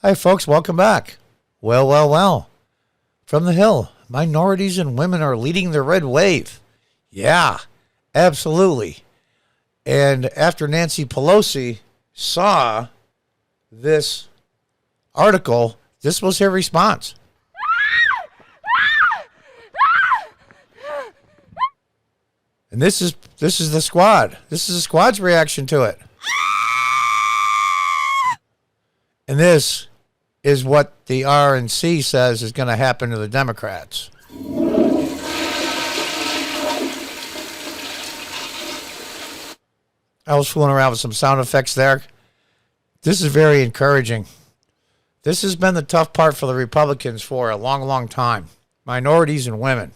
Hi, folks. Welcome back. Well. From the Hill, minorities and women are leading the red wave. Yeah, absolutely. And after Nancy Pelosi saw this article, this was her response. And this is the squad. This is the squad's reaction to it. And this is what the RNC says is going to happen to the Democrats. I was fooling around with some sound effects there. This is very encouraging. This has been the tough part for the Republicans for a long time. Minorities and women.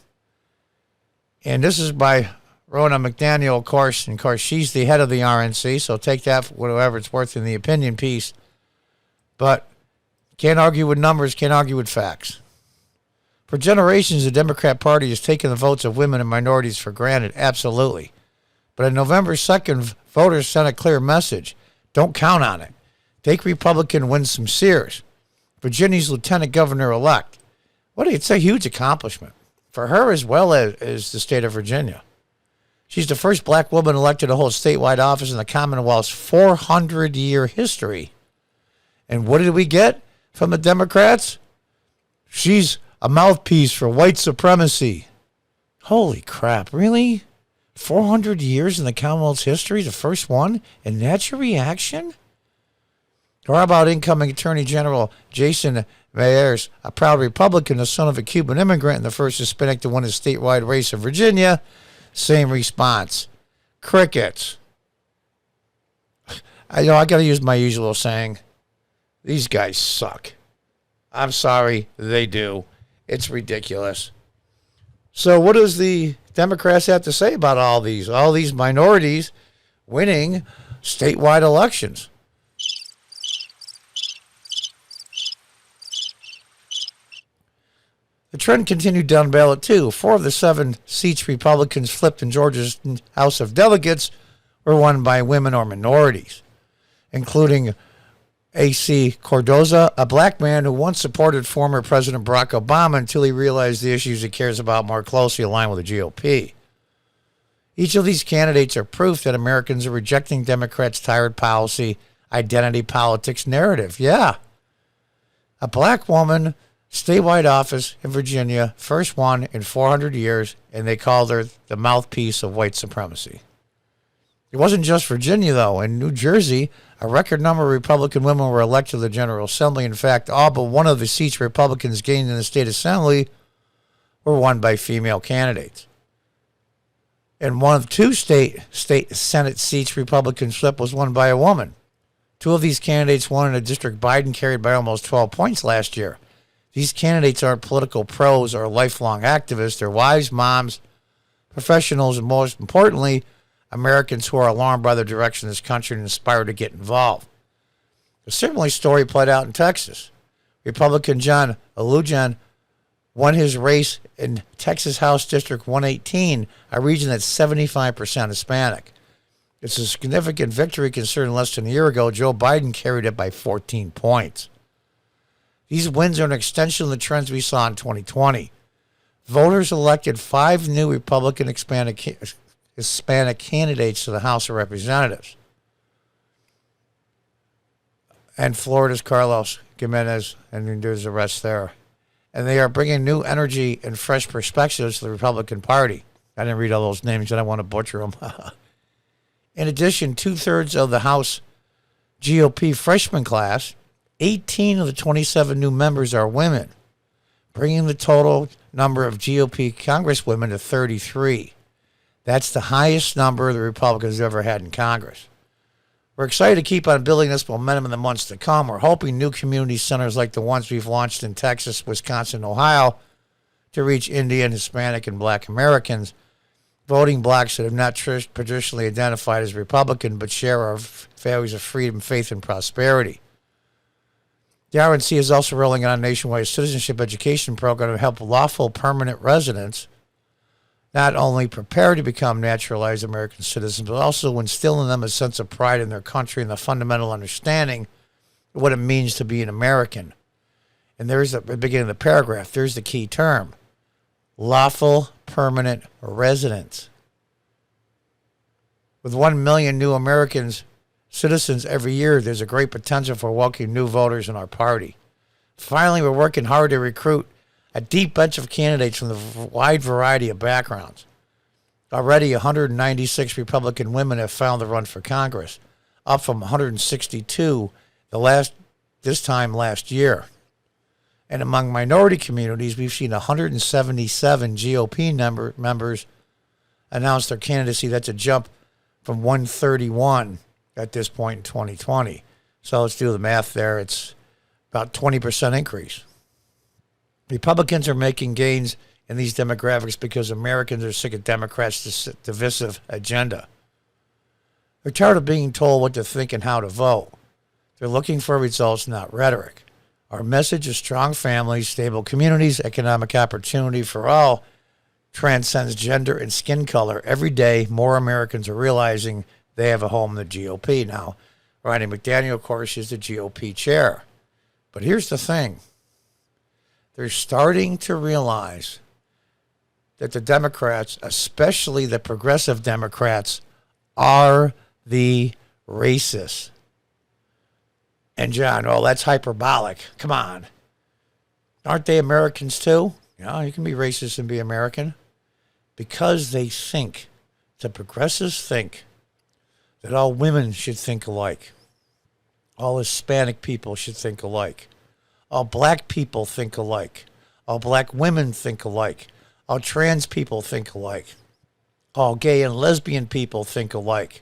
And this is by Ronna McDaniel, of course. And, of course, she's the head of the RNC, so take that for whatever it's worth in the opinion piece. But can't argue with numbers, can't argue with facts. For generations, the Democrat Party has taken the votes of women and minorities for granted, absolutely. But on November 2nd, voters sent a clear message. Don't count on it. Take Republican Winsome Sears, Virginia's lieutenant governor-elect. It's a huge accomplishment for her as well as the state of Virginia. She's the first black woman elected to hold statewide office in the Commonwealth's 400-year history. And what did we get from the Democrats? She's a mouthpiece for white supremacy. Holy crap, really? 400 years in the Commonwealth's history, the first one? And that's your reaction? Or how about incoming Attorney General Jason Meyers, a proud Republican, the son of a Cuban immigrant, and the first Hispanic to win a statewide race in Virginia? Same response. Crickets. I got to use my usual saying. These guys suck. I'm sorry, they do. It's ridiculous. So what does the Democrats have to say about all these minorities winning statewide elections? The trend continued down ballot, too. 4 of the 7 seats Republicans flipped in Georgia's House of Delegates were won by women or minorities, including A.C. Cordoza, a black man who once supported former President Barack Obama until he realized the issues he cares about more closely align with the GOP. Each of these candidates are proof that Americans are rejecting Democrats' tired policy, identity politics narrative. Yeah. A black woman, statewide office in Virginia, first one in 400 years, and they called her the mouthpiece of white supremacy. It wasn't just Virginia, though. In New Jersey, a record number of Republican women were elected to the General Assembly. In fact, all but one of the seats Republicans gained in the state assembly were won by female candidates. And one of 2 state Senate seats Republicans flipped was won by a woman. 2 of these candidates won in a district Biden carried by almost 12 points last year. These candidates aren't political pros or lifelong activists. They're wives, moms, professionals, and most importantly, Americans who are alarmed by the direction of this country and inspired to get involved. A similar story played out in Texas. Republican John Alujan won his race in Texas House District 118, a region that's 75% Hispanic. It's a significant victory considering less than a year ago, Joe Biden carried it by 14 points. These wins are an extension of the trends we saw in 2020. Voters elected 5 new Republican Hispanic candidates to the House of Representatives. And Florida's Carlos Gimenez, and there's the rest there. And they are bringing new energy and fresh perspectives to the Republican Party. I didn't read all those names, and I want to butcher them. In addition, 2/3 of the House GOP freshman class, 18 of the 27 new members are women, bringing the total number of GOP congresswomen to 33. That's the highest number the Republicans have ever had in Congress. We're excited to keep on building this momentum in the months to come. We're hoping new community centers like the ones we've launched in Texas, Wisconsin, Ohio to reach Indian, Hispanic, and Black Americans, voting blocks that have not traditionally identified as Republican but share our values of freedom, faith, and prosperity. The RNC is also rolling out a nationwide citizenship education program to help lawful permanent residents not only prepare to become naturalized American citizens, but also instill in them a sense of pride in their country and the fundamental understanding what it means to be an American. And there's at the beginning of the paragraph, there's the key term: lawful permanent residents. With 1 million new Americans, citizens every year, there's a great potential for welcoming new voters in our party. Finally, we're working hard to recruit a deep bench of candidates from the wide variety of backgrounds. Already, 196 Republican women have found the run for Congress, up from 162 this time last year. And among minority communities, we've seen 177 GOP members announce their candidacy. That's a jump from 131 at this point in 2020. So let's do the math there. It's about 20% increase. Republicans are making gains in these demographics because Americans are sick of Democrats' divisive agenda. They're tired of being told what to think and how to vote. They're looking for results, not rhetoric. Our message of strong families, stable communities, economic opportunity for all transcends gender and skin color. Every day, more Americans are realizing they have a home in the GOP. Now, Ronnie McDaniel, of course, is the GOP chair. But here's the thing. They're starting to realize that the Democrats, especially the progressive Democrats, are the racists. And John, oh, that's hyperbolic. Come on. Aren't they Americans too? You know, you can be racist and be American. Because they think, the progressives think, that all women should think alike. All Hispanic people should think alike. All black people think alike. All black women think alike. All trans people think alike. All gay and lesbian people think alike.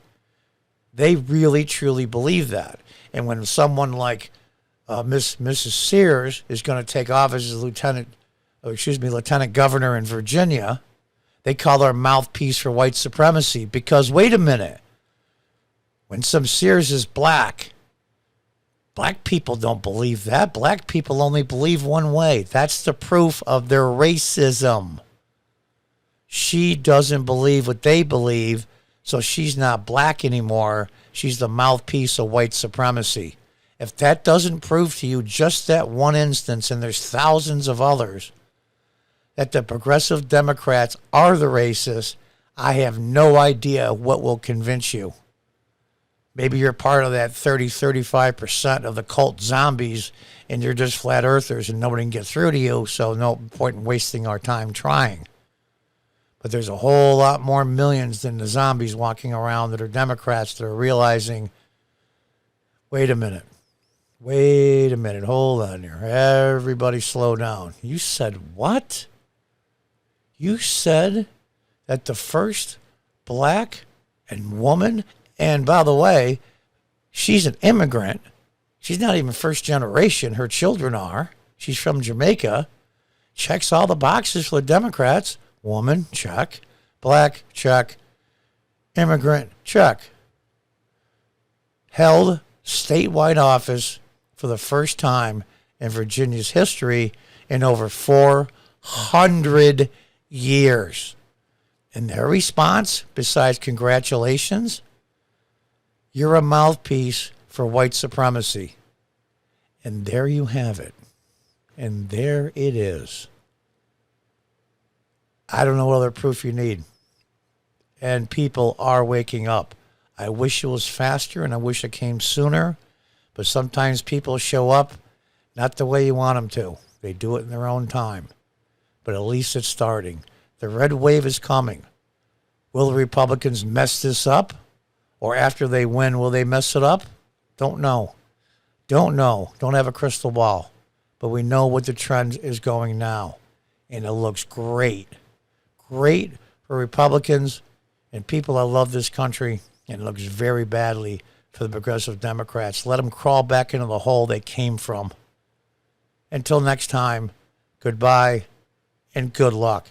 They really, truly believe that. And when someone like Mrs. Sears is going to take office as lieutenant governor in Virginia, they call her mouthpiece for white supremacy. Because, wait a minute, when some Sears is black people don't believe that. Black people only believe one way. That's the proof of their racism. She doesn't believe what they believe, so she's not black anymore. She's the mouthpiece of white supremacy. If that doesn't prove to you just that one instance, and there's thousands of others, that the progressive Democrats are the racists, I have no idea what will convince you. Maybe you're part of that 35% of the cult zombies and you're just flat earthers and nobody can get through to you, so no point in wasting our time trying. But there's a whole lot more millions than the zombies walking around that are Democrats that are realizing, wait a minute, hold on here. Everybody slow down. You said what? You said that the first black and woman, and by the way, she's an immigrant. She's not even first generation. Her children are. She's from Jamaica. Checks all the boxes for the Democrats. Woman, check. Black, check. Immigrant, check. Held statewide office for the first time in Virginia's history in over 400 years. And their response, besides congratulations, you're a mouthpiece for white supremacy. And there you have it. And there it is. I don't know what other proof you need. And people are waking up. I wish it was faster and I wish it came sooner. But sometimes people show up not the way you want them to. They do it in their own time. But at least it's starting. The red wave is coming. Will the Republicans mess this up? Or after they win, will they mess it up? Don't know. Don't know. Don't have a crystal ball. But we know what the trend is going now. And it looks great. Great for Republicans and people that love this country. And it looks very badly for the progressive Democrats. Let them crawl back into the hole they came from. Until next time, goodbye and good luck.